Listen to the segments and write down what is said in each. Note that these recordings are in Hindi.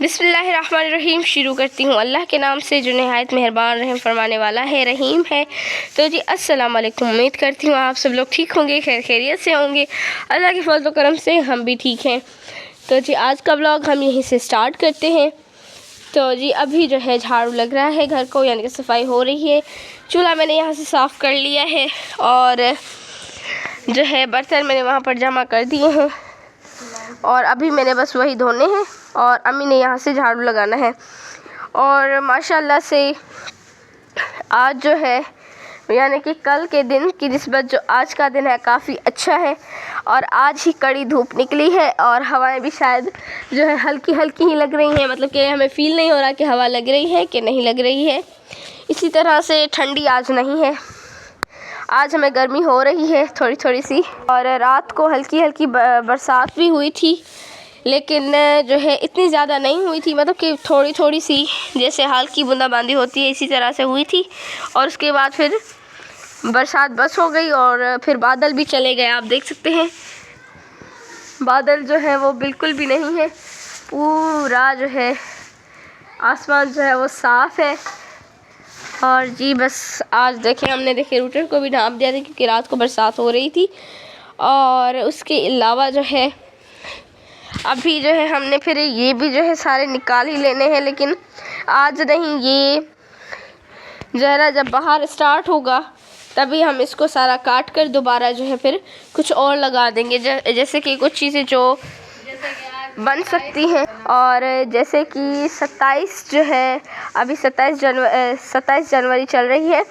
बिस्मिल्लाहिर्रहमानिर्रहीम। शुरू करती हूँ अल्लाह के नाम से जो नहायत मेहरबान रहम फरमाने वाला है, रहीम है। तो जी अस्सलाम वालेकुम। उम्मीद करती हूँ आप सब लोग ठीक होंगे, खैर खैरियत से होंगे। अल्लाह के फजल करम से हम भी ठीक हैं। तो जी आज का व्लॉग हम यहीं से स्टार्ट करते हैं। तो जी अभी जो है झाड़ू लग रहा है घर को, यानी कि सफाई हो रही है। चूल्हा मैंने यहाँ से साफ़ कर लिया है और जो है बर्तन मैंने वहाँ पर जमा कर दिए हैं और अभी मैंने बस वही धोने हैं और अम्मी ने यहाँ से झाड़ू लगाना है। और माशाल्लाह से आज जो है यानी कि कल के दिन की निस्बत जो आज का दिन है काफ़ी अच्छा है और आज ही कड़ी धूप निकली है और हवाएं भी शायद जो है हल्की हल्की ही लग रही हैं, मतलब कि हमें फ़ील नहीं हो रहा कि हवा लग रही है कि नहीं लग रही है। इसी तरह से ठंडी आज नहीं है, आज हमें गर्मी हो रही है थोड़ी थोड़ी सी। और रात को हल्की हल्की बरसात भी हुई थी, लेकिन जो है इतनी ज़्यादा नहीं हुई थी, मतलब कि थोड़ी थोड़ी सी जैसे हल्की बूंदाबांदी होती है इसी तरह से हुई थी। और उसके बाद फिर बरसात बस हो गई और फिर बादल भी चले गए। आप देख सकते हैं बादल जो है वो बिल्कुल भी नहीं है, पूरा जो है आसमान जो है वो साफ़ है। और जी बस आज देखें हमने रूटर को भी ढाँप दिया था क्योंकि रात को बरसात हो रही थी। और उसके अलावा जो है अभी जो है हमने फिर ये भी जो है सारे निकाल ही लेने हैं, लेकिन आज नहीं, ये जो है ना जब बाहर स्टार्ट होगा तभी हम इसको सारा काट कर दोबारा जो है फिर कुछ और लगा देंगे, जैसे कि कुछ चीज़ें जो बन सकती हैं। और जैसे कि 27 जो है अभी 27 जनवरी चल रही है,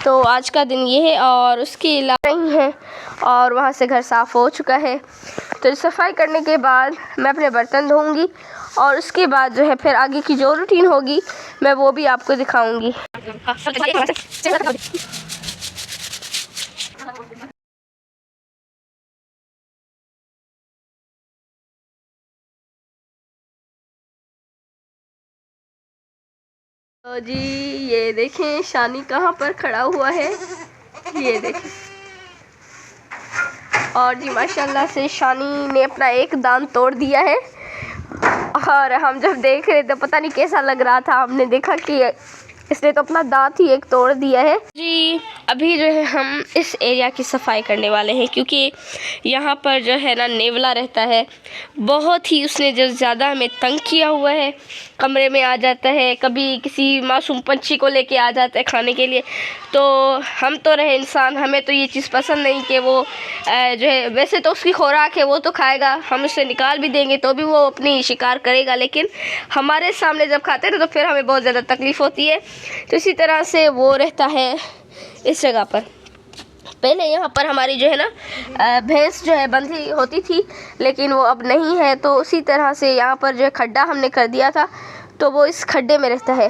तो आज का दिन ये है। और उसके अलावा नहीं है और वहाँ से घर साफ़ हो चुका है। तो सफाई करने के बाद मैं अपने बर्तन धोऊंगी और उसके बाद जो है फिर आगे की जो रूटीन होगी मैं वो भी आपको दिखाऊंगी। तो जी ये देखें शानी कहाँ पर खड़ा हुआ है, ये देखें। और जी माशाल्लाह से शानी ने अपना एक दांत तोड़ दिया है और हम जब देख रहे थे पता नहीं कैसा लग रहा था, हमने देखा कि इसने तो अपना दांत ही एक तोड़ दिया है। जी अभी जो है हम इस एरिया की सफाई करने वाले हैं क्योंकि यहाँ पर जो है ना नेवला रहता है, बहुत ही उसने जो ज़्यादा हमें तंग किया हुआ है। कमरे में आ जाता है, कभी किसी मासूम पंछी को लेके आ जाता है खाने के लिए। तो हम तो रहे इंसान, हमें तो ये चीज़ पसंद नहीं कि वो जो है, वैसे तो उसकी खुराक है वो तो खाएगा, हम उसे निकाल भी देंगे तो भी वो अपनी शिकार करेगा, लेकिन हमारे सामने जब खाते हैं तो फिर हमें बहुत ज़्यादा तकलीफ़ होती है। तो इसी तरह से वो रहता है इस जगह पर। पहले यहाँ पर हमारी जो है ना भैंस जो है बंधी होती थी, लेकिन वो अब नहीं है। तो उसी तरह से यहाँ पर जो है खड्डा हमने कर दिया था, तो वो इस खड्डे में रहता है।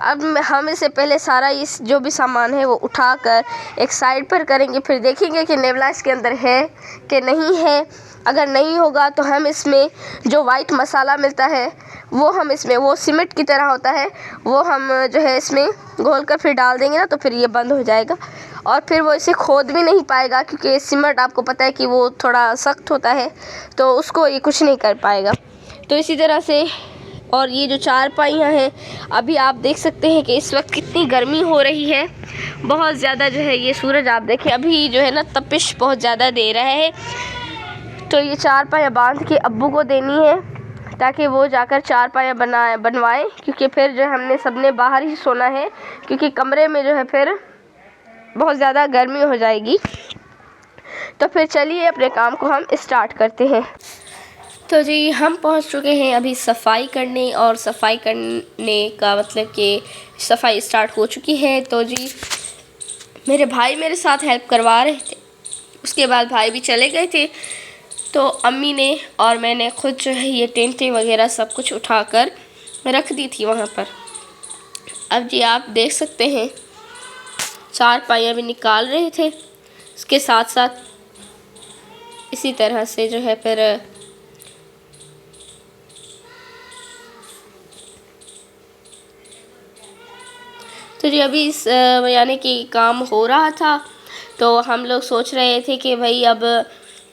अब हम इससे पहले सारा इस जो भी सामान है वो उठाकर एक साइड पर करेंगे, फिर देखेंगे कि नेवला इसके अंदर है कि नहीं है। अगर नहीं होगा तो हम इसमें जो वाइट मसाला मिलता है वो हम इसमें, वो सीमेंट की तरह होता है, वो हम जो है इसमें घोल कर फिर डाल देंगे ना, तो फिर ये बंद हो जाएगा और फिर वो इसे खोद भी नहीं पाएगा क्योंकि सीमेंट आपको पता है कि वो थोड़ा सख्त होता है, तो उसको ये कुछ नहीं कर पाएगा। तो इसी तरह से और ये जो चारपाइयाँ हैं, अभी आप देख सकते हैं कि इस वक्त कितनी गर्मी हो रही है, बहुत ज़्यादा जो है ये सूरज आप देखें अभी जो है ना तपिश बहुत ज़्यादा दे रहा है। तो ये चारपाइयाँ बांध के अब्बू को देनी है ताकि वो जाकर चारपाइयाँ बनवाएं, क्योंकि फिर जो हमने सबने बाहर ही सोना है क्योंकि कमरे में जो है फिर बहुत ज़्यादा गर्मी हो जाएगी। तो फिर चलिए अपने काम को हम स्टार्ट करते हैं। तो जी हम पहुंच चुके हैं अभी सफाई करने, और सफाई करने का मतलब कि सफाई स्टार्ट हो चुकी है। तो जी मेरे भाई मेरे साथ हेल्प करवा रहे थे, उसके बाद भाई भी चले गए थे, तो अम्मी ने और मैंने खुद जो है ये टेंटें वगैरह सब कुछ उठाकर रख दी थी वहाँ पर। अब जी आप देख सकते हैं चारपाइयाँ भी निकाल रहे थे, इसके साथ साथ इसी तरह से जो है फिर तो जी अभी इस यानी कि काम हो रहा था, तो हम लोग सोच रहे थे कि भाई अब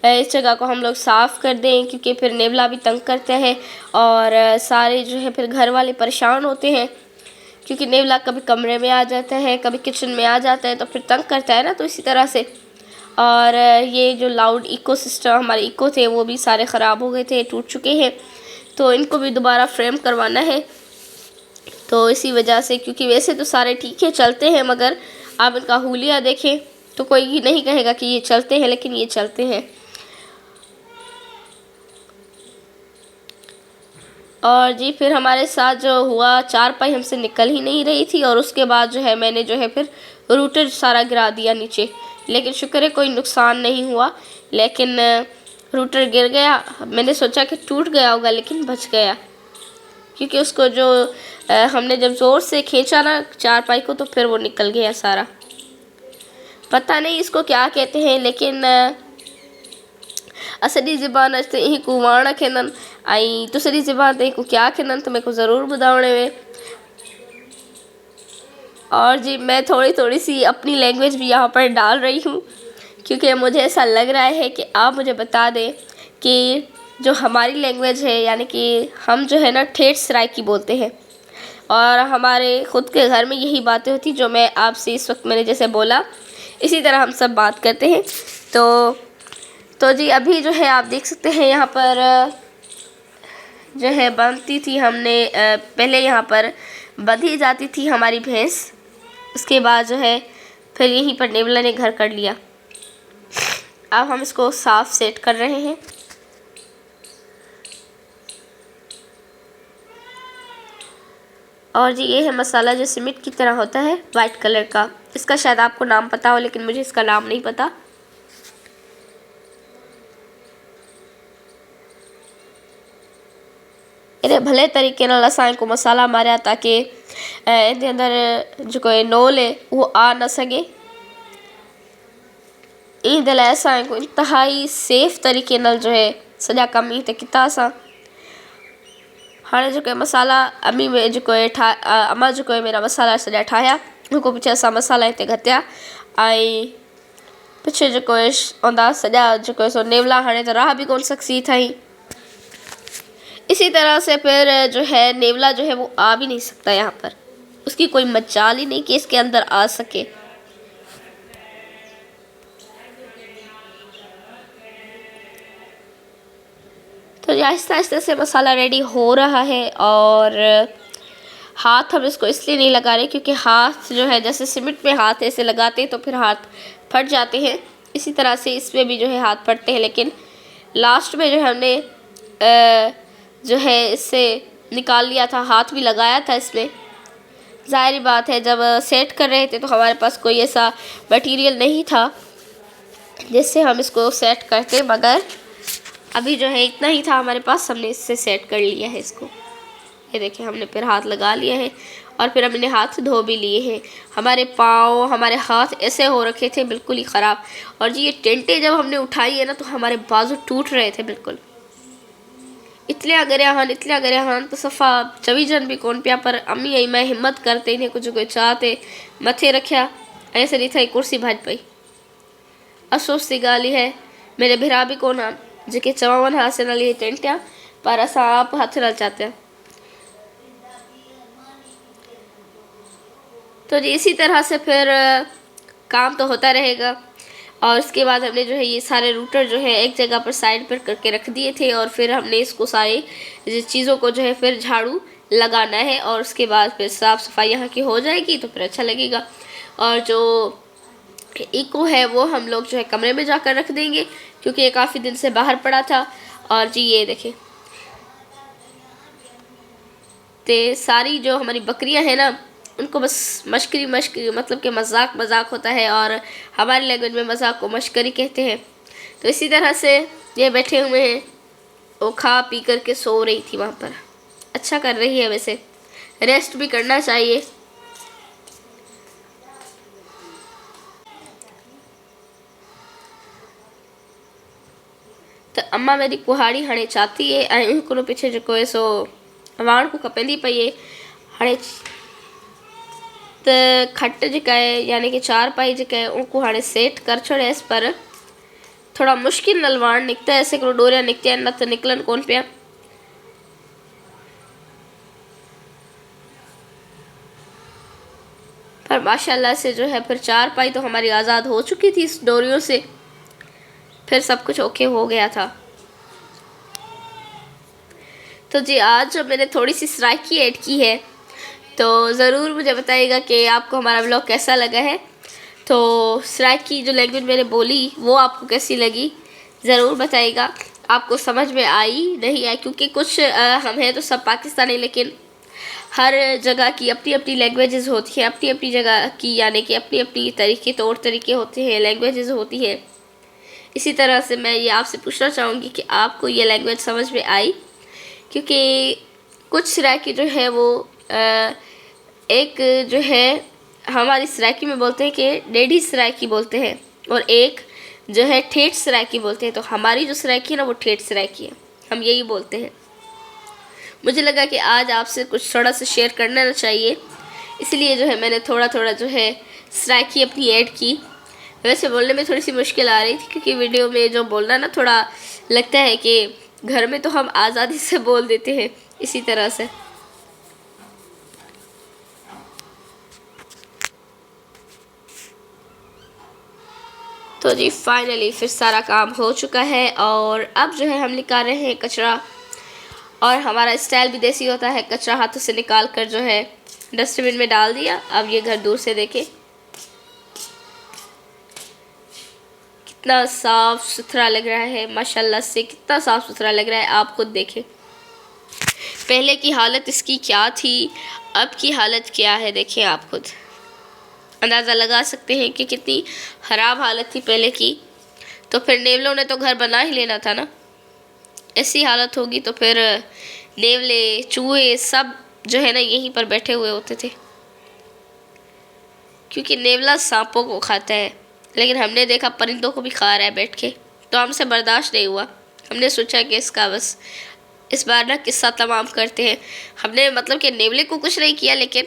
इस जगह को हम लोग साफ़ कर दें, क्योंकि फिर नेवला भी तंग करते हैं और सारे जो है फिर घर वाले परेशान होते हैं, क्योंकि नेवला कभी कमरे में आ जाता है, कभी किचन में आ जाता है, तो फिर तंग करता है ना। तो इसी तरह से और ये जो लाउड इको सिस्टम हमारे इको थे वो भी सारे ख़राब हो गए थे, टूट चुके हैं, तो इनको भी दोबारा फ्रेम करवाना है। तो इसी वजह से, क्योंकि वैसे तो सारे ठीक है, चलते हैं, मगर आप इनका हुलिया देखें तो कोई नहीं कहेगा कि ये चलते हैं, लेकिन ये चलते हैं। और जी फिर हमारे साथ जो हुआ, चारपाई हमसे निकल ही नहीं रही थी और उसके बाद जो है मैंने जो है फिर रूटर सारा गिरा दिया नीचे, लेकिन शुक्र है कोई नुकसान नहीं हुआ। लेकिन रूटर गिर गया, मैंने सोचा कि टूट गया होगा, लेकिन बच गया, क्योंकि उसको जो हमने जब ज़ोर से खींचा ना चारपाई को, तो फिर वो निकल गया सारा। पता नहीं इसको क्या कहते हैं, लेकिन असली ज़बान अच यही को वाण खेनन आई, दूसरी ज़बान ते को क्या खेनन, तो मेरे को ज़रूर बताने में। और जी मैं थोड़ी थोड़ी सी अपनी लैंग्वेज भी यहाँ पर डाल रही हूँ, क्योंकि मुझे ऐसा लग रहा है कि आप मुझे बता दें कि जो हमारी लैंग्वेज है, यानी कि हम जो है ना ठेठ सराइकी बोलते हैं, और हमारे ख़ुद के घर में यही बातें होती जो मैं आपसे इस वक्त मैंने जैसे बोला, इसी तरह हम सब बात करते हैं। तो जी अभी जो है आप देख सकते हैं यहाँ पर जो है बनती थी, हमने पहले यहाँ पर बंधी जाती थी हमारी भैंस, उसके बाद जो है फिर यहीं पर नेवला ने घर कर लिया। अब हम इसको साफ सेट कर रहे हैं। और जी ये है मसाला जो सीमेंट की तरह होता है, वाइट कलर का। इसका शायद आपको नाम पता हो, लेकिन मुझे इसका नाम नहीं पता। इन्हें भले तरीके नाल असां को मसाला मारिया, ताकि इनके अंदर जो कोई नोल है वो आ न सके। इन दे लाइ असां को इंतहाई सेफ तरीके नाल जो है सॼा कम इते किता असां। हाँ जो मसाला अम्मी में जो अम्मा जो मेरा मसाला सॼा ठाहिया, उनको पिछे असां मसाला इते घतिया, आई पिछे जो औंदा सॼा जो सो नेवला हाणे तो राह भी कोन सकसी थई। इसी तरह से फिर जो है नेवला जो है वो आ भी नहीं सकता यहाँ पर, उसकी कोई मजाल ही नहीं कि इसके अंदर आ सके। तो आहिस्ता आहिस्ता से मसाला रेडी हो रहा है। और हाथ हम इसको इसलिए नहीं लगा रहे, क्योंकि हाथ जो है जैसे सीमेंट में हाथ ऐसे लगाते हैं तो फिर हाथ फट जाते हैं, इसी तरह से इसमें भी जो है हाथ फटते हैं। लेकिन लास्ट में जो है हमने जो है इससे निकाल लिया था, हाथ भी लगाया था इसमें। ज़ाहिर बात है जब सेट कर रहे थे तो हमारे पास कोई ऐसा मटेरियल नहीं था जिससे हम इसको सेट करते, मगर अभी जो है इतना ही था हमारे पास, हमने इससे सेट कर लिया है इसको। ये देखिए हमने फिर हाथ लगा लिया है और फिर हमने हाथ धो भी लिए हैं। हमारे पाँव हमारे हाथ ऐसे हो रखे थे बिल्कुल ही ख़राब। और जी ये टेंटे जब हमने उठाई है ना तो हमारे बाजू टूट रहे थे बिल्कुल। इतने अगर हन तो सफ़ा चवी जन भी कौन पिया, पर अम्मी आई मैं हिम्मत करते इन्हें कुछ कोई चाहते मथे रखिया, ऐसे नहीं था कुर्सी भाज पई। अफसोस की गाली है मेरे भिरा भी कौन आन जेके चवावन हाथ से नाल ये टेंटिया, पर असा आप हाथ नाल चाहते हैं। तो जी इसी तरह से फिर काम तो होता रहेगा। और इसके बाद हमने जो है ये सारे रूटर जो है एक जगह पर साइड पर करके रख दिए थे, और फिर हमने इसको सारी चीज़ों को जो है फिर झाड़ू लगाना है, और उसके बाद फिर साफ़ सफाई यहाँ की हो जाएगी तो फिर अच्छा लगेगा। और जो इको है वो हम लोग जो है कमरे में जाकर रख देंगे, क्योंकि ये काफ़ी दिन से बाहर पड़ा था। और जी ये देखें तो सारी जो हमारी बकरियां हैं ना उनको बस मश्करी मतलब कि मजाक होता है, और हमारी लैंग्वेज में मजाक को मश्करी कहते हैं। तो इसी तरह से ये बैठे हुए हैं, वो खा पी करके सो रही थी वहाँ पर। अच्छा कर रही है, वैसे रेस्ट भी करना चाहिए। तो अम्मा मेरी कुहाड़ी हाणे चाती है ऐं उनको पीछे जो है सो वाण को खपेंदी पई है। हाणे त खट जेका है यानी कि चारपाई जेका है उनको हाणे सेट कर छॾियसि, पर थोड़ा मुश्किल नलवाण निकता है, ऐसे डोरिया निकती है, न तो निकलन कौन पे। पर माशाल्लाह से जो है फिर 4 पाई तो हमारी आज़ाद हो चुकी थी इस डोरियों से, फिर सब कुछ ओके हो गया था। तो जी आज जो मैंने थोड़ी सी सराइकी ऐड की है, तो ज़रूर मुझे बताइएगा कि आपको हमारा व्लॉग कैसा लगा है। तो सराइकी जो लैंग्वेज मैंने बोली वो आपको कैसी लगी ज़रूर बताइएगा। आपको समझ में आई नहीं आई, क्योंकि कुछ हम हैं तो सब पाकिस्तानी, लेकिन हर जगह की अपनी अपनी लैंग्वेजेस होती हैं, अपनी अपनी जगह की यानी कि अपनी अपनी तरीके तौर तरीके होते हैं, लैंग्वेजेस होती हैं। इसी तरह से मैं ये आपसे पूछना चाहूँगी कि आपको ये लैंग्वेज समझ में आई, क्योंकि कुछ सराइकी जो है वो एक जो है हमारी सराइकी में बोलते हैं कि डेढ़ी सराइकी बोलते हैं, और एक जो है ठेठ सराइकी बोलते हैं। तो हमारी जो सराइकी है ना वो ठेठ सराइकी है, हम यही बोलते हैं। मुझे लगा कि आज आपसे कुछ थोड़ा सा शेयर करना चाहिए, इसलिए जो है मैंने थोड़ा थोड़ा जो है सराइकी अपनी ऐड की। वैसे बोलने में थोड़ी सी मुश्किल आ रही थी, क्योंकि वीडियो में जो बोलना ना थोड़ा लगता है कि घर में तो हम आज़ादी से बोल देते हैं इसी तरह से। तो जी फाइनली फिर सारा काम हो चुका है, और अब जो है हम निकाल रहे हैं कचरा। और हमारा स्टाइल भी देसी होता है, कचरा हाथों से निकाल कर जो है डस्टबिन में डाल दिया। अब ये घर दूर से देखें कितना साफ़ सुथरा लग रहा है, माशाल्लाह से कितना साफ़ सुथरा लग रहा है। आप खुद देखें पहले की हालत इसकी क्या थी, अब की हालत क्या है, देखें आप खुद अंदाज़ा लगा सकते हैं कि कितनी ख़राब हालत थी पहले की। तो फिर नेवलों ने तो घर बना ही लेना था ना, ऐसी हालत होगी तो फिर नेवले चूहे सब जो है ना यहीं पर बैठे हुए होते थे, क्योंकि नेवला सांपों को खाता है, लेकिन हमने देखा परिंदों को भी खा रहा है बैठ के, तो हमसे बर्दाश्त नहीं हुआ। हमने सोचा कि इसका बस इस बार ना किस्सा तमाम करते हैं। हमने मतलब कि नेवले को कुछ नहीं किया, लेकिन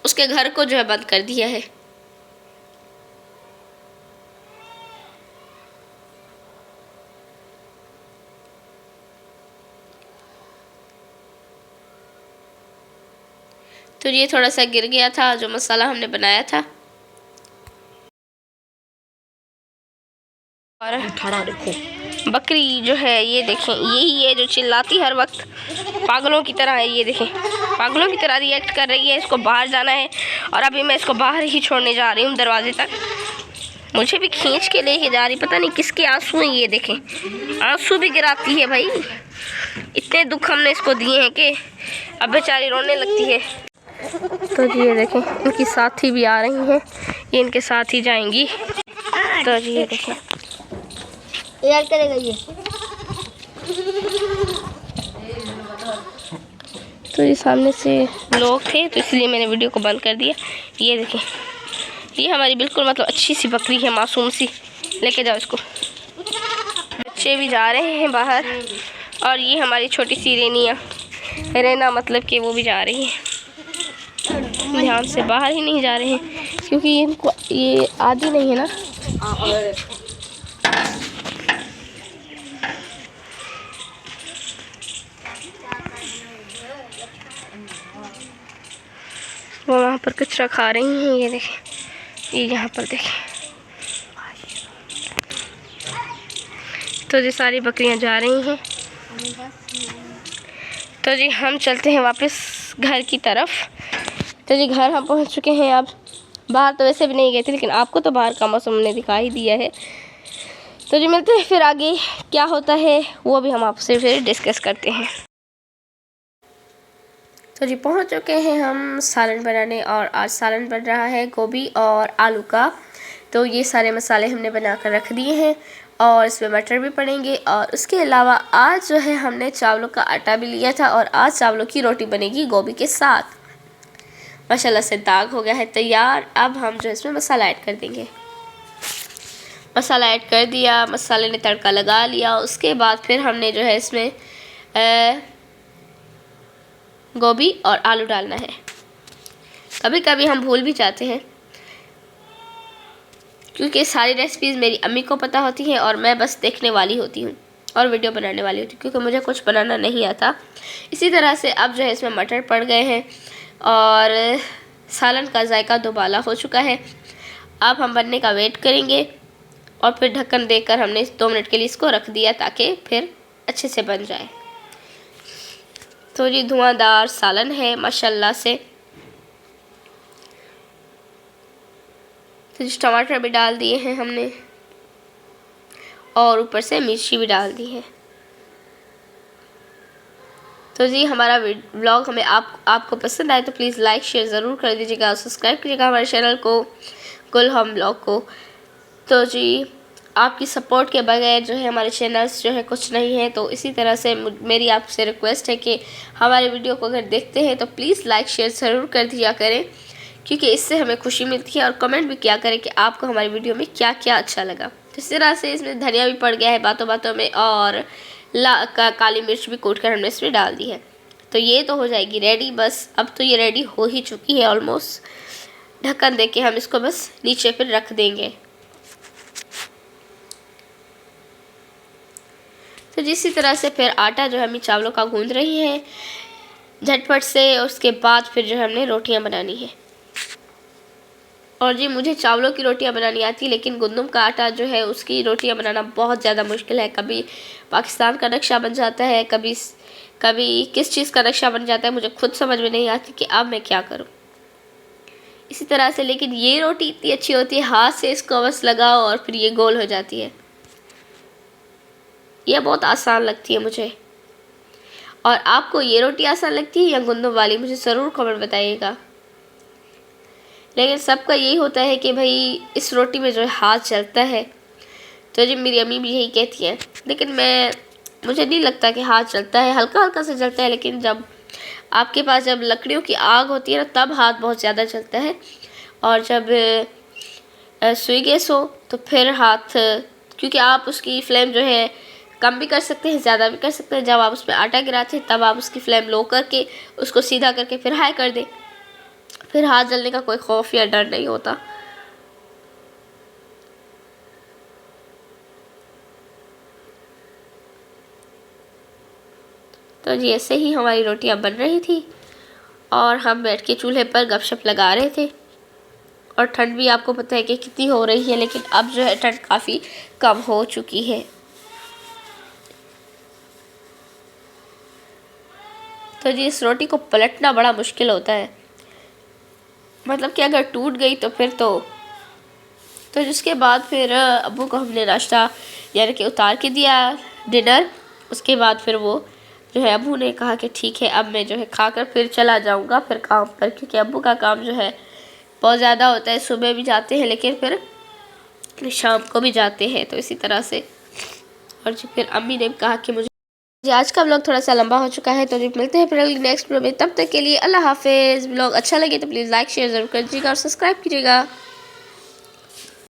उसके घर को जो है बंद कर दिया है। तो ये थोड़ा सा गिर गया था जो मसाला हमने बनाया था। और देखो बकरी जो है ये देखें, यही है जो चिल्लाती हर वक्त पागलों की तरह है। ये देखें पागलों की तरह रिएक्ट कर रही है। इसको बाहर जाना है और अभी मैं इसको बाहर ही छोड़ने जा रही हूँ दरवाजे तक। मुझे भी खींच के लेके जा रही, पता नहीं किसके आंसू हैं। ये देखें आंसू भी गिराती है भाई, इतने दुख हमने इसको दिए हैं कि अब बेचारी रोने लगती है। तो जी ये देखें इनकी साथी भी आ रही हैं, ये इनके साथ ही जाएंगी। तो जी ये देखें यार करेगा ये। तो ये सामने से लोग थे तो इसलिए मैंने वीडियो को बंद कर दिया। ये देखें ये हमारी बिल्कुल मतलब अच्छी सी बकरी है, मासूम सी। लेके जाओ इसको। बच्चे भी जा रहे हैं बाहर, और ये हमारी छोटी सी रेना मतलब कि वो भी जा रही है। ध्यान से बाहर ही नहीं जा रहे हैं क्योंकि इनको ये आदी नहीं है ना। वो वहाँ पर कचरा खा रही हैं। ये देखें, ये यहाँ पर देखें। तो जी सारी बकरियाँ जा रही हैं। तो जी हम चलते हैं वापस घर की तरफ। तो जी घर हम पहुँच चुके हैं। अब बाहर तो वैसे भी नहीं गए थे, लेकिन आपको तो बाहर का मौसम ने दिखा ही दिया है। तो जी मिलते हैं फिर आगे क्या होता है वो भी हम आपसे फिर डिस्कस करते हैं। तो जी पहुंच चुके हैं हम सालन बनाने, और आज सालन बन रहा है गोभी और आलू का। तो ये सारे मसाले हमने बना कर रख दिए हैं, और इसमें मटर भी पड़ेंगे। और उसके अलावा आज जो है हमने चावलों का आटा भी लिया था, और आज चावलों की रोटी बनेगी गोभी के साथ। माशाल्लाह से दाग हो गया है तैयार। अब हम जो इसमें मसाला ऐड कर देंगे। मसाला ऐड कर दिया, मसाले ने तड़का लगा लिया। उसके बाद फिर हमने जो है इसमें गोभी और आलू डालना है। कभी कभी हम भूल भी जाते हैं, क्योंकि सारी रेसिपीज़ मेरी अम्मी को पता होती हैं और मैं बस देखने वाली होती हूँ और वीडियो बनाने वाली होती हूँ, क्योंकि मुझे कुछ बनाना नहीं आता। इसी तरह से अब जो है इसमें मटर पड़ गए हैं और सालन का जायका दुबाला हो चुका है। अब हम बनने का वेट करेंगे और फिर ढक्कन देकर हमने 2 मिनट के लिए इसको रख दिया ताकि फिर अच्छे से बन जाए। तो जी धुआंधार सालन है माशाल्लाह से। तो जी टमाटर भी डाल दिए हैं हमने और ऊपर से मिर्ची भी डाल दी है। तो जी हमारा व्लॉग हमें आपको पसंद आए तो प्लीज़ लाइक शेयर ज़रूर कर दीजिएगा और सब्सक्राइब कीजिएगा हमारे चैनल को, गुल होम व्लॉग को। तो जी आपकी सपोर्ट के बगैर जो है हमारे चैनल्स जो है कुछ नहीं है। तो इसी तरह से मेरी आपसे रिक्वेस्ट है कि हमारे वीडियो को अगर देखते हैं तो प्लीज़ लाइक शेयर ज़रूर कर दिया करें, क्योंकि इससे हमें खुशी मिलती है। और कमेंट भी किया करें कि आपको हमारी वीडियो में क्या क्या अच्छा लगा। तो इस तरह से इसमें धनिया भी पड़ गया है बातों बातों में और काली मिर्च भी कूट कर हमने इसमें डाल दी है। तो ये तो हो जाएगी रेडी। बस अब तो ये रेडी हो ही चुकी है ऑलमोस्ट। ढक्कन दे के हम इसको बस नीचे फिर रख देंगे। तो इसी तरह से फिर आटा जो है हम चावलों का गूंद रही है झटपट से। उसके बाद फिर जो है हमने रोटियां बनानी है। और जी मुझे चावलों की रोटियां बनानी आती है, लेकिन गंदम का आटा जो है उसकी रोटियां बनाना बहुत ज़्यादा मुश्किल है। कभी पाकिस्तान का नक्शा बन जाता है, कभी किस चीज़ का नक्शा बन जाता है, मुझे खुद समझ में नहीं आती कि अब मैं क्या करूं। इसी तरह से लेकिन ये रोटी इतनी अच्छी होती है, हाथ से इसको बस लगाओ और फिर ये गोल हो जाती है। यह बहुत आसान लगती है मुझे। और आपको ये रोटी आसान लगती है या गंदम वाली, मुझे ज़रूर कमेंट बताइएगा। लेकिन सबका यही होता है कि भाई इस रोटी में जो है हाथ जलता है। तो जी मेरी अम्मी भी यही कहती हैं, लेकिन मुझे नहीं लगता कि हाथ जलता है, हल्का हल्का से जलता है। लेकिन जब आपके पास जब लकड़ियों की आग होती है ना, तब हाथ बहुत ज़्यादा जलता है। और जब सुई गैस हो तो फिर हाथ, क्योंकि आप उसकी फ्लेम जो है कम भी कर सकते हैं, ज़्यादा भी कर सकते हैं। जब आप उसमें आटा गिराते हैं तब आप उसकी फ्लेम लो करके उसको सीधा करके फिर हाई कर दें, फिर हाथ जलने का कोई खौफ या डर नहीं होता। तो जी ऐसे ही हमारी रोटियां बन रही थी और हम बैठ के चूल्हे पर गपशप लगा रहे थे। और ठंड भी आपको पता है कि कितनी हो रही है, लेकिन अब जो है ठंड काफ़ी कम हो चुकी है। तो जी इस रोटी को पलटना बड़ा मुश्किल होता है, मतलब कि अगर टूट गई तो फिर तो जिसके बाद फिर अब्बू को हमने नाश्ता यानी कि उतार के दिया डिनर। उसके बाद फिर वो जो है अब्बू ने कहा कि ठीक है अब मैं जो है खाकर फिर चला जाऊंगा फिर काम पर, क्योंकि अब्बू का काम जो है बहुत ज़्यादा होता है। सुबह भी जाते हैं लेकिन फिर शाम को भी जाते हैं। तो इसी तरह से और जी फिर अम्मी ने कहा कि मुझे आज का व्लॉग थोड़ा सा लंबा हो चुका है। तो जी मिलते हैं फिर अगली नेक्स्ट व्लॉग में, तब तक के लिए अल्लाह हाफिज़। व्लॉग अच्छा लगे तो प्लीज़ लाइक शेयर ज़रूर कर दीजिएगा और सब्सक्राइब कीजिएगा।